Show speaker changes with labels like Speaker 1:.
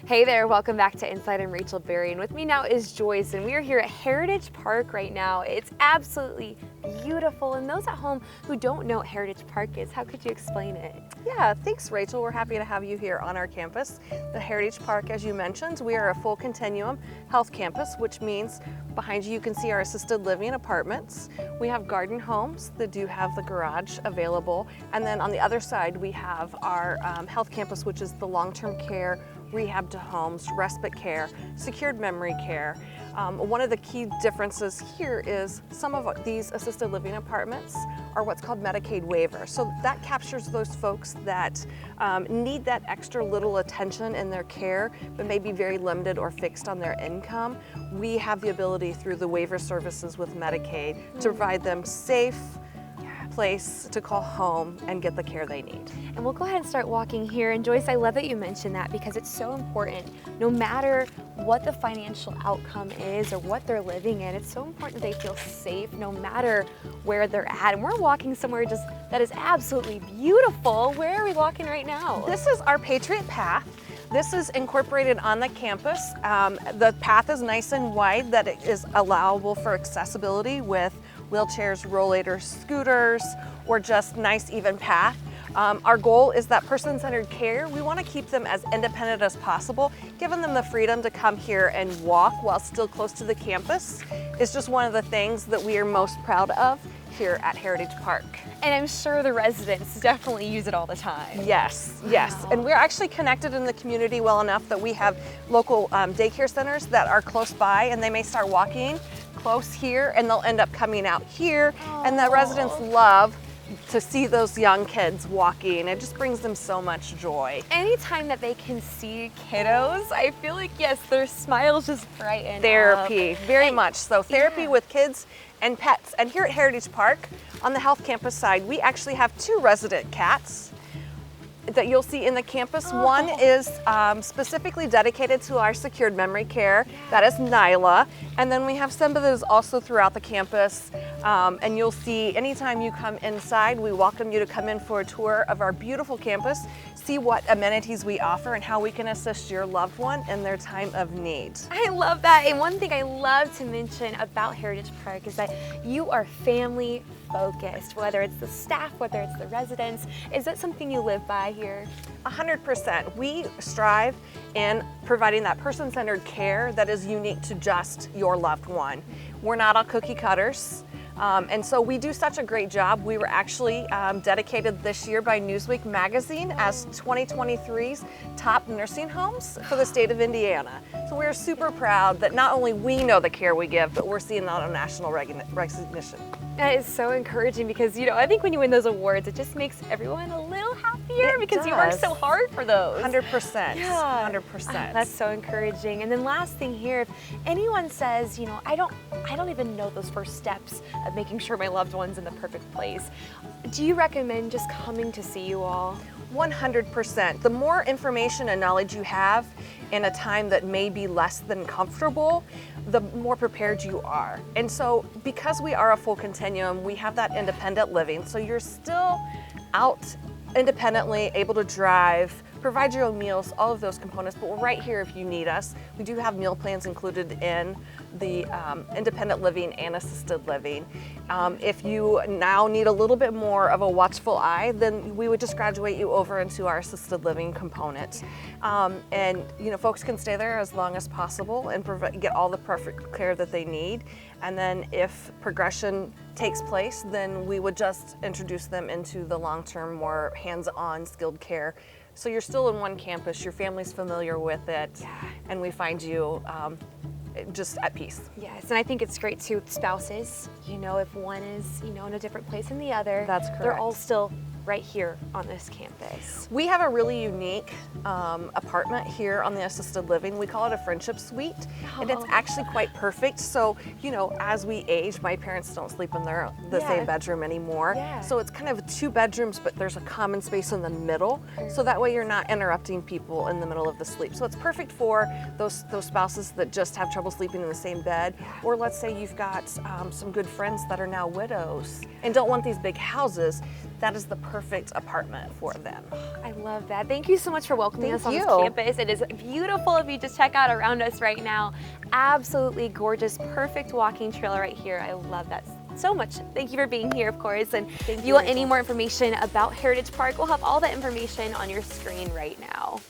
Speaker 1: Hey there, welcome back to Inside. I'm Rachel Berry, and with me now is Joyce, and we are here at Heritage Park right now. It's absolutely beautiful, and those at home who don't know what Heritage Park is, how could you explain it?
Speaker 2: Yeah, thanks Rachel. We're happy to have you here on our campus. The Heritage Park, as you mentioned, we are a full continuum health campus, which means behind you can see our assisted living apartments. We have garden homes that do have the garage available, and then on the other side we have our health campus, which is the long-term care, rehab to homes, respite care, secured memory care. One of the key differences here is some of these assisted living apartments are what's called Medicaid waiver. So that captures those folks that need that extra little attention in their care, but may be very limited or fixed on their income. We have the ability through the waiver services with Medicaid to provide them safe place to call home and get the care they need.
Speaker 1: And we'll go ahead and start walking here. And Joyce, I love that you mentioned that because it's so important. No matter what the financial outcome is or what they're living in, it's so important that they feel safe no matter where they're at. And we're walking somewhere just that is absolutely beautiful. Where are we walking right now?
Speaker 2: This is our Patriot Path. This is incorporated on the campus. The path is nice and wide that it is allowable for accessibility with wheelchairs, rollators, scooters, or just nice even path. Our goal is that person-centered care. We want to keep them as independent as possible. Giving them the freedom to come here and walk while still close to the campus is just one of the things that we are most proud of here at Heritage Park.
Speaker 1: And I'm sure the residents definitely use it all the time.
Speaker 2: Yes, yes.
Speaker 1: Wow.
Speaker 2: And we're actually connected in the community well enough that we have local daycare centers that are close by, and they may start walking close here and they'll end up coming out here. And the residents love to see those young kids walking. It just brings them so much joy.
Speaker 1: Anytime that they can see kiddos, I feel like, yes, their smiles just brighten up.
Speaker 2: Therapy, very much so. Therapy with kids and pets. And here at Heritage Park, on the health campus side, we actually have 2 resident cats that you'll see in the campus. One is specifically dedicated to our secured memory care. That is Nyla. And then we have some of those also throughout the campus. And you'll see anytime you come inside, we welcome you to come in for a tour of our beautiful campus, see what amenities we offer and how we can assist your loved one in their time of need.
Speaker 1: I love that. And one thing I love to mention about Heritage Park is that you are family focused, whether it's the staff, whether it's the residents. Is that something you live by here?
Speaker 2: 100%. We strive in providing that person-centered care that is unique to just your loved one. We're not all cookie cutters. And so we do such a great job. We were actually dedicated this year by Newsweek magazine as 2023's top nursing homes for the state of Indiana. So we're super proud that not only we know the care we give, but we're seeing that on national recognition.
Speaker 1: That is so encouraging because, you know, I think when you win those awards, it just makes everyone a little happier because you work so hard for those.
Speaker 2: 100%.
Speaker 1: Yeah.
Speaker 2: 100%.
Speaker 1: That's so encouraging. And then last thing here, if anyone says, you know, I don't even know those first steps of making sure my loved one's in the perfect place, do you recommend just coming to see you all?
Speaker 2: 100%. The more information and knowledge you have in a time that may be less than comfortable, the more prepared you are. And so because we are a full continuum, we have that independent living. So you're still out independently, able to drive, provide your own meals, all of those components, but we're right here if you need us. We do have meal plans included in the independent living and assisted living. If you now need a little bit more of a watchful eye, then we would just graduate you over into our assisted living component. And you know, folks can stay there as long as possible and get all the perfect care that they need. And then if progression takes place, then we would just introduce them into the long-term, more hands-on skilled care. So you're still in one campus, your family's familiar with it, and we find you just at peace.
Speaker 1: Yes, and I think it's great too with spouses. You know, if one is, you know, in a different place than the other,
Speaker 2: that's correct.
Speaker 1: They're all still right here on this campus.
Speaker 2: We have a really unique apartment here on the assisted living. We call it a friendship suite, and it's actually quite perfect. So, you know, as we age, my parents don't sleep in the same bedroom anymore. So it's kind of 2 bedrooms, but there's a common space in the middle. So that way you're not interrupting people in the middle of the sleep. So it's perfect for those spouses that just have trouble sleeping in the same bed. Or let's say you've got some good friends that are now widows and don't want these big houses. that is the perfect apartment for them.
Speaker 1: I love that. Thank you so much for welcoming us on this
Speaker 2: you.
Speaker 1: campus. It is beautiful if you just check out around us right now. Absolutely gorgeous, perfect walking trail right here. I love that so much. Thank you for being here, of course. And if you want any more information about Heritage Park, we'll have all that information on your screen right now.